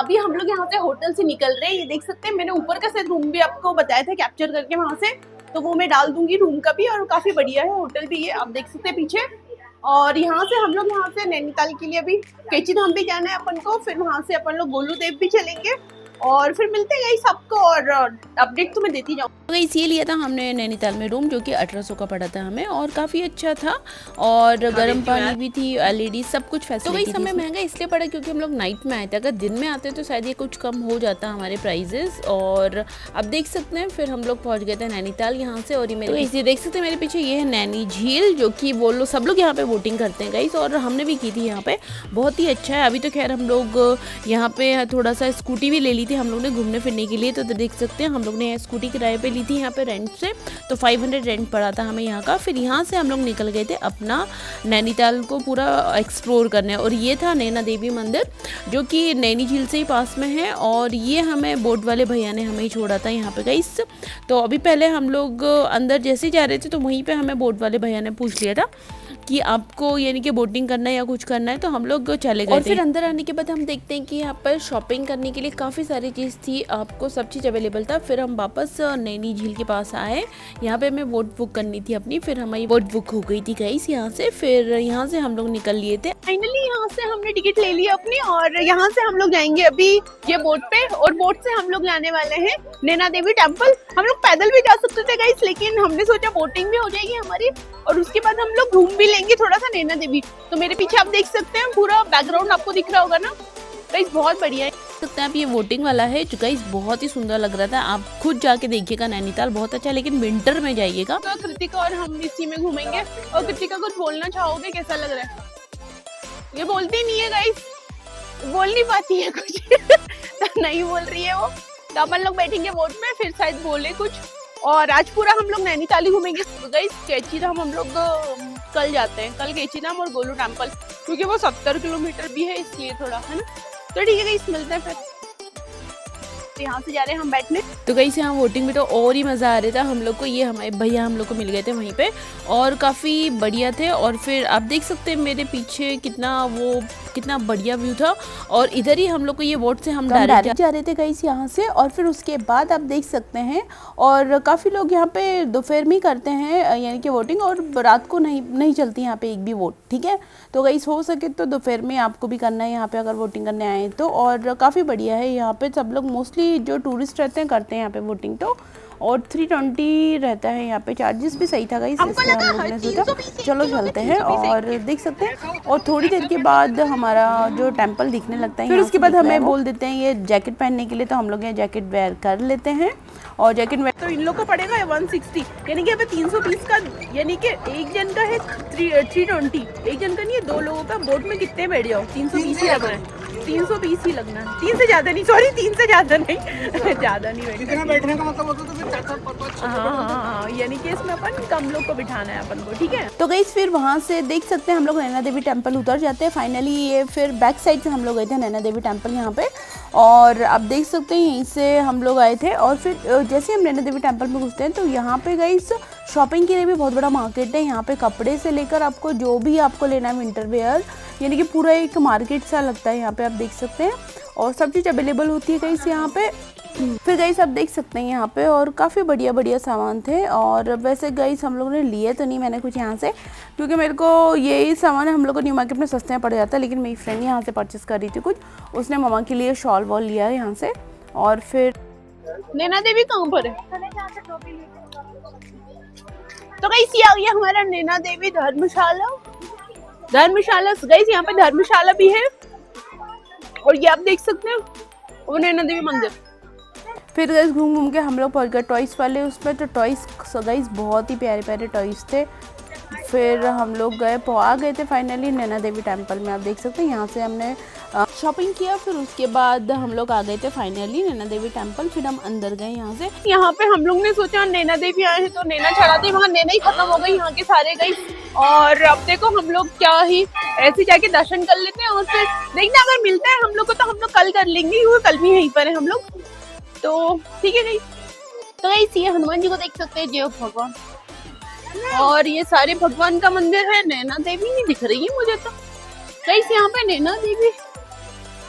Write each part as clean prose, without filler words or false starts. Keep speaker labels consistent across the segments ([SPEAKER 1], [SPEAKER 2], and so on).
[SPEAKER 1] अभी हम लोग यहाँ से होटल से निकल रहे हैं। ये देख सकते हैं, मैंने ऊपर का शायद रूम भी आपको बताया था कैप्चर करके वहां से, तो वो मैं डाल दूंगी रूम का भी। और काफी बढ़िया है होटल भी, ये आप देख सकते हैं पीछे। और यहाँ से हम लोग यहाँ से नैनीताल के लिए अभी कैची धाम भी जाना है अपन को, फिर वहां से अपन लोग गोलू देव भी चलेंगे और फिर मिलते हैं सबको, और अपडेट तो मैं देती जाऊँ।
[SPEAKER 2] तो इसी लिया था हमने नैनीताल में रूम, जो कि 1800 का पड़ा था हमें, और काफ़ी अच्छा था, और गर्म पानी भी थी, एलईडी सब कुछ फैसिलिटी थी। तो वही समय महंगा इसलिए पड़ा क्योंकि हम लोग नाइट में आए थे। अगर दिन में आते तो शायद ये कुछ कम हो जाता हमारे प्राइजेस। और अब देख सकते हैं फिर हम लोग पहुँच गए थे नैनीताल यहाँ से। और ये मेरे इसी देख सकते हैं मेरे पीछे, ये है नैनी झील, जो कि वो लोग सब लोग यहाँ पे बोटिंग करते हैं गाइस, और हमने भी की थी यहाँ पे, बहुत ही अच्छा है। अभी तो खैर हम लोग यहाँ पे थोड़ा सा स्कूटी भी ले ली थी हम लोग ने घूमने फिरने के लिए। तो देख सकते हैं हम लोग ने स्कूटी किराए पे ली थी यहाँ पे रेंट से, तो 500 रेंट पड़ा था हमें यहाँ का। फिर यहाँ से हम लोग निकल गए थे अपना नैनीताल को पूरा एक्सप्लोर करने। और ये था नैना देवी मंदिर, जो कि नैनी झील से ही पास में है। और ये हमें बोट वाले भैया ने हमें ही छोड़ा था यहाँ पे गाइस। तो अभी पहले हम लोग अंदर जैसे ही जा रहे थे तो वहीं पे हमें बोट वाले भैया ने पूछ लिया था कि आपको यानी कि बोटिंग करना है या कुछ करना है, तो हम लोग चले गए। और फिर अंदर आने के बाद हम देखते हैं कि यहाँ पर शॉपिंग करने के लिए काफ़ी सारी चीज़ थी, आपको सब चीज़ अवेलेबल था। फिर हम वापस नैनी झील के पास आए, यहाँ पे हमें बोट बुक करनी थी अपनी, फिर हमारी बोट बुक हो गई थी गाइस यहाँ से। फिर यहाँ से हम लोग निकल लिए थे।
[SPEAKER 1] फाइनली यहाँ से हमने टिकट ले लिया अपनी, और यहाँ से हम लोग जाएंगे अभी ये बोट पे, और बोट से हम लोग जाने वाले हैं नैना देवी टेम्पल। हम लोग पैदल भी जा सकते थे गाइस, लेकिन हमने सोचा बोटिंग भी हो जाएगी हमारी, और उसके बाद हम लोग घूम भी लेंगे थोड़ा सा नैना देवी। तो मेरे पीछे आप देख सकते हैं पूरा बैकग्राउंड आपको दिख रहा होगा ना गाइस, बहुत बढ़िया है।
[SPEAKER 2] सकते हैं आप, ये वोटिंग वाला है जो गाइस बहुत ही सुंदर लग रहा था। आप खुद जाके देखिएगा, नैनीताल बहुत अच्छा है, लेकिन विंटर में जाइएगा।
[SPEAKER 1] तो कृतिका और हम इसी में घूमेंगे। और कृतिका कुछ बोलना चाहोगे, कैसा लग रहा है? ये बोलती नहीं है गाइस, बोल नहीं पाती है कुछ तो नहीं बोल रही है वो। तो अपन लोग बैठेंगे बोट में, फिर शायद बोले कुछ। और आज पूरा हम लोग नैनीताल ही घूमेंगे गाइस। कैची धाम हम लोग कल जाते हैं, कल कैची धाम और गोलू टेम्पल, क्योंकि वो 70 किलोमीटर भी है, इसलिए थोड़ा है ना। तो ठीक है गाइस, मिलते हैं फिर। यहाँ से जा रहे हैं हम बैठने।
[SPEAKER 2] तो गाइस यहाँ वोटिंग में तो और ही मज़ा आ रहा था हम लोग को। ये हमारे भैया हम लोग को मिल गए थे वहीं पे, और काफ़ी बढ़िया थे। और फिर आप देख सकते हैं मेरे पीछे कितना बढ़िया व्यू था। और इधर ही हम लोग को ये बोट से हम डायरेक्ट जा रहे थे गाइस यहाँ से। और फिर उसके बाद आप देख सकते हैं, और काफ़ी लोग यहाँ पे दोपहर में करते हैं यानी कि वोटिंग, और रात को नहीं चलती यहाँ पे एक भी वोट, ठीक है। तो गाइस हो सके तो दोपहर में आपको भी करना है यहाँ पे, अगर वोटिंग करने आए तो। और काफ़ी बढ़िया है यहाँ पे, सब लोग मोस्टली जो टूरिस्ट रहते हैं करते हैं यहाँ पे वोटिंग। तो और 320 रहता है यहाँ पे, चार्जेस भी सही था गाइस, इसलिए हम लोग ने सोचा चलो चलते हैं। और देख सकते हैं, और थोड़ी देर के बाद हमारा जो टेम्पल दिखने लगता है। फिर उसके बाद हमें बोल देते हैं ये जैकेट पहनने के लिए, तो हम लोग ये जैकेट वेयर कर लेते हैं। और जैकेट वेयर
[SPEAKER 1] तो इन लोग को पड़ेगा 160, यानी कि अभी 320 का, यानी कि एक जन का है 320, एक जन का नहीं है, 2 लोगों का। बोट में कितने बैठ जाओ, 320 ही लग रहा है, 320 ही लगना है, 3 से ज्यादा नहीं, सॉरी 3 से ज्यादा नहीं ज्यादा नहीं बैठने का मतलब होता है। हाँ, यानी कि इसमें अपन कम लोग को बिठाना है अपन को, ठीक है।
[SPEAKER 2] तो गाइस फिर वहाँ से देख सकते हैं हम लोग नैना देवी टेम्पल उतर जाते हैं फाइनली। ये फिर बैक साइड से हम लोग गए थे नैना देवी टेम्पल यहाँ पे, और आप देख सकते हैं यहीं से हम लोग आए थे। और फिर जैसे हम नैना देवी टेम्पल में घुसते हैं तो यहाँ पे गाइस शॉपिंग के लिए भी बहुत बड़ा मार्केट है। यहाँ पे कपड़े से लेकर आपको जो भी आपको लेना है विंटर वेयर, यानी कि पूरा एक मार्केट सा लगता है यहाँ पे, आप देख सकते हैं। और सब चीज़ अवेलेबल होती है गाइस यहाँ पे। फिर गाइस आप देख सकते हैं यहाँ पे, और काफ़ी बढ़िया सामान थे। और वैसे गाइस हम लोगों ने लिए तो नहीं मैंने कुछ यहाँ से, क्योंकि मेरे को यही सामान हम लोग को न्यू मार्केट में सस्ते में पड़ जाता है। लेकिन मेरी फ्रेंड यहाँ से परचेस कर रही थी कुछ, उसने मम्मा के लिए शॉल वॉल लिया है यहाँ से। और फिर
[SPEAKER 1] नैना देवी कहाँ पर है? तो गाइस ये आ गया हमारा नैना देवी धर्मशाला गाइस, यहाँ पे धर्मशाला भी है। और ये आप देख सकते हैं वो नैना देवी मंदिर।
[SPEAKER 2] फिर गाइस घूम के हम लोग पहुँच गए टॉयस वाले उसमें। तो टॉयस गाइस बहुत ही प्यारे टॉयस थे। फिर हम लोग आ गए थे फाइनली नैना देवी टेम्पल में, आप देख सकते हैं। यहाँ से हमने शॉपिंग किया, फिर उसके बाद हम लोग आ गए थे फाइनली नैना देवी टेम्पल। फिर हम अंदर गए यहाँ से।
[SPEAKER 1] यहाँ पे हम लोग ने सोचा नैना देवी आए हैं तो नैना चढ़ा दी, वहाँ नैना ही खत्म हो गई यहाँ के सारे गई। और अब देखो हम लोग क्या ही ऐसे जाके दर्शन कर लेते हैं, और फिर देखना अगर मिलता है हम लोग को तो हम लोग कल कर लेंगे, क्योंकि कल भी यहीं पर है हम लोग। तो ठीक है गाइस। तो गाइस ये हनुमान जी को देख सकते हैं, जय भगवान। और ये सारे भगवान का मंदिर है। नैना देवी नहीं दिख रही है मुझे तो गाइस यहाँ पे। नैना देवी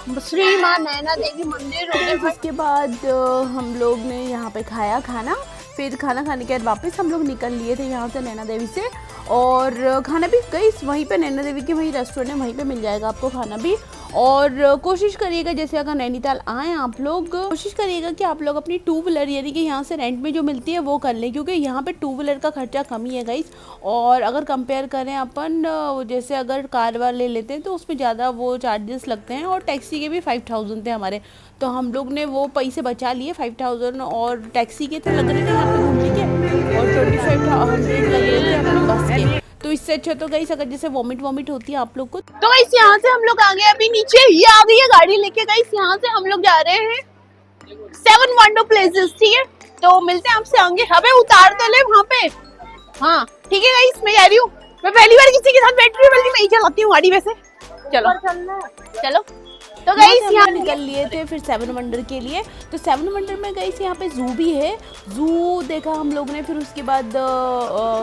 [SPEAKER 1] श्री माँ नैना देवी मंदिर हो गए।
[SPEAKER 2] उसके बाद हम लोग ने यहाँ पे खाया खाना, फिर खाना खाने के बाद वापस हम लोग निकल लिए थे यहाँ से नैना देवी से। और खाना भी गई वहीं पे नैना देवी के वहीं रेस्टोरेंट है, वहीं पे मिल जाएगा आपको खाना भी। और कोशिश करिएगा जैसे अगर नैनीताल आएँ आप लोग, कोशिश करिएगा कि आप लोग अपनी टू व्हीलर यानी कि यहाँ से रेंट में जो मिलती है वो कर लें, क्योंकि यहाँ पे टू व्हीलर का खर्चा कम ही है गाइस। और अगर कंपेयर करें अपन जैसे अगर कार वार ले लेते हैं तो उसमें ज़्यादा वो चार्जेस लगते हैं। और टैक्सी के भी 5000 थे हमारे, तो हम लोग ने वो पैसे बचा लिए 5000 और टैक्सी के थे लग रहे थे यहाँ पे घूमने के, और 2500 लग रहे थे अपने बस के। तो इससे अच्छा तो गाइस अगर जैसे वॉमिट होती है आप लोग को,
[SPEAKER 1] तो गाइस यहाँ से हम लोग आ गए अभी नीचे, ये आ गई है गाड़ी लेके। गाइस यहाँ से हम लोग जा रहे हैं 7 वंडर प्लेसेस, ठीक है। तो मिलते हैं आपसे आगे। अबे उतार तो ले वहाँ पे। हाँ ठीक है गाइस, मैं जा रही हूँ। मैं पहली बार किसी के साथ बैठ रही हूँ, बल्कि मैं ही चलाती हूँ गाड़ी वैसे। चलो चलो। तो गाइस यहाँ
[SPEAKER 2] निकल लिए थे फिर 7 वंडर के लिए। तो 7 वंडर में गाइस यहाँ पे जू भी है, जू देखा हम लोग ने। फिर उसके बाद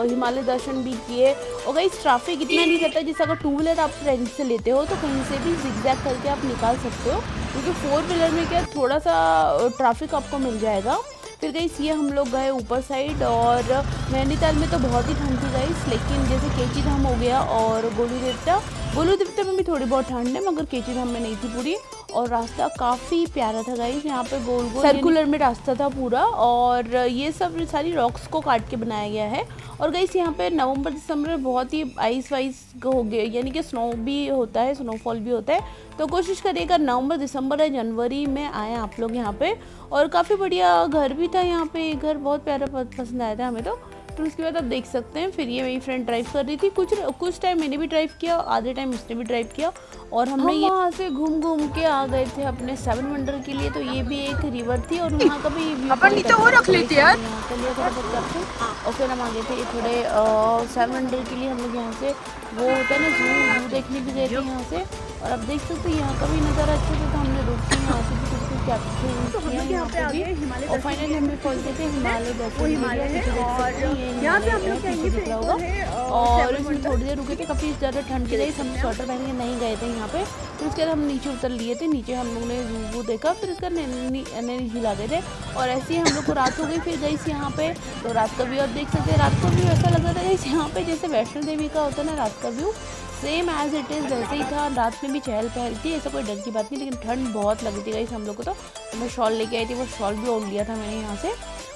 [SPEAKER 2] हिमालय दर्शन भी किए। और गाइस ट्रैफिक इतना नहीं रहता, जैसे अगर टू व्हीलर आप रेंट से लेते हो तो कहीं से भी जिगजैग करके आप निकाल सकते हो, क्योंकि 4 व्हीलर में क्या थोड़ा सा ट्रैफिक आपको मिल जाएगा। फिर गाइस ये हम लोग गए ऊपर साइड, और नैनीताल में तो बहुत ही ठंड थी गाइस, लेकिन जैसे केची धाम हो गया और गोलू देवता में भी थोड़ी बहुत ठंड है, मगर केची धाम में नहीं थी पूरी। और रास्ता काफ़ी प्यारा था गाइस, यहाँ पे गोल गोल सर्कुलर में रास्ता था पूरा, और ये सब सारी रॉक्स को काट के बनाया गया है। और गाइस यहाँ पे नवंबर दिसंबर में बहुत ही आइस वाइस हो गया, यानी कि स्नो भी होता है, स्नोफॉल भी होता है। तो कोशिश करिएगा नवंबर दिसंबर या जनवरी में आए आप लोग यहाँ पे। और काफ़ी बढ़िया घर भी था यहाँ पे, घर बहुत प्यारा पसंद आया था हमें तो। फिर उसके बाद आप देख सकते हैं, फिर ये मेरी फ्रेंड ड्राइव कर रही थी, कुछ टाइम मैंने भी ड्राइव किया, आधे टाइम उसने भी ड्राइव किया। और हमने वहाँ से घूम के आ गए थे अपने 7 वंडर के लिए। तो ये भी एक रिवर थी, और वहाँ का भी
[SPEAKER 1] अपन तो वो रख लेते यार।
[SPEAKER 2] और फिर हम आ गए थे थोड़े 7 वंडर के लिए। हम लोग यहाँ से वो होता है ना जू देखने भी गए थे यहाँ से। और अब देख सकते हैं यहाँ का भी नज़ारा अच्छा था, तो हमने रुक के यहाँ से भी कुछ कैप्चर किया यहाँ पे भी। और फाइनली हमने पहुँचे थे हिमालय दर्शन, यहाँ पे आप लोग कहीं दिख रहा होगा। और इसमें थोड़ी देर रुके थे, काफ़ी ज़्यादा ठंड की रही, हम स्वेटर पहन के नहीं गए थे यहाँ पे। फिर उसके बाद हम नीचे उतर लिए थे, नीचे हम लोग ने जू देखा, फिर उसका नैनी झील आ गए थे। और ऐसे ही हम लोग को रात हो गई फिर गई यहाँ पे। तो रात का व्यू आप देख सकते हैं, रात का व्यू ऐसा लग रहा था गाइस यहाँ पे जैसे वैष्णो देवी का होता है ना रात का view, same as it is वैसे ही था। रात में भी चहल पहल थी, ऐसा कोई डर की बात नहीं, लेकिन ठंड बहुत लगी थी गाइस हम लोग को। तो मैं शॉल लेके आई थी, वो शॉल भी ओढ़ लिया था मैंने यहाँ से।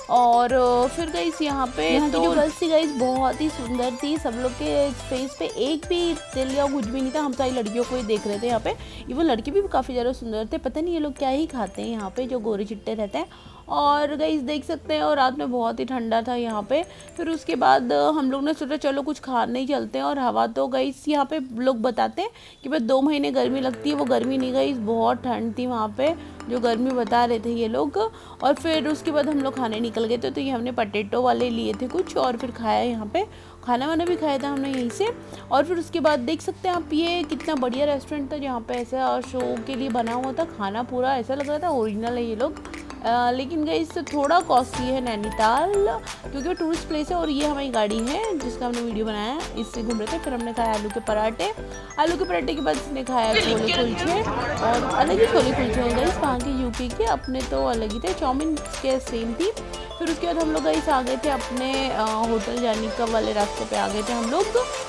[SPEAKER 2] और फिर गाइस यहाँ पे तो जो गर्ल्स थी गाइस बहुत ही सुंदर थी, सब लोग के फेस पे एक भी तिल या कुछ भी नहीं था। हम सारी लड़कियों को ही देख रहे थे यहाँ पे, इवन लड़के भी काफ़ी ज़्यादा सुंदर थे। पता नहीं ये लोग क्या ही खाते हैं यहाँ पे, जो गोरे चिट्टे रहते हैं। और गाइस देख सकते हैं, और रात में बहुत ही ठंडा था यहाँ पे। फिर उसके बाद हम लोग ने सोचा चलो कुछ खाने ही चलते हैं। और हवा तो गाइस यहाँ पे लोग बताते हैं कि भाई 2 महीने गर्मी लगती है, वो गर्मी नहीं गाइस, बहुत ठंड थी वहाँ पे, जो गर्मी बता रहे थे ये लोग। और फिर उसके बाद हम लोग खाने निकल गए थे, तो ये हमने पटेटो वाले लिए थे कुछ, और फिर खाया यहाँ पे, खाना वाना भी खाया था हमने यहीं से। और फिर उसके बाद देख सकते हैं आप, ये कितना बढ़िया रेस्टोरेंट था, जहाँ पे ऐसा शो के लिए बना हुआ था, खाना पूरा ऐसा लग रहा था ओरिजिनल है ये लोग। लेकिन गाइस थोड़ा कॉस्टली है नैनीताल, क्योंकि वो टूरिस्ट प्लेस है। और ये हमारी गाड़ी है जिसका हमने वीडियो बनाया, इससे घूम रहे थे। फिर हमने खाया आलू के पराठे के बाद इसने खाया छोले कुलचे, और अलग ही छोले कुलचे हैं गाइस वहाँ के, यूपी के, अपने तो अलग ही थे, चाउमीन के सेम थी। फिर उसके बाद हम लोग गाइस आ गए थे अपने होटल जाने का वाले रास्ते पे आ गए थे हम लोग।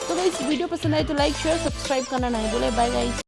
[SPEAKER 2] तो गाइस वीडियो पसंद आए तो लाइक शेयर सब्सक्राइब करना नहीं भूले। Bye guys.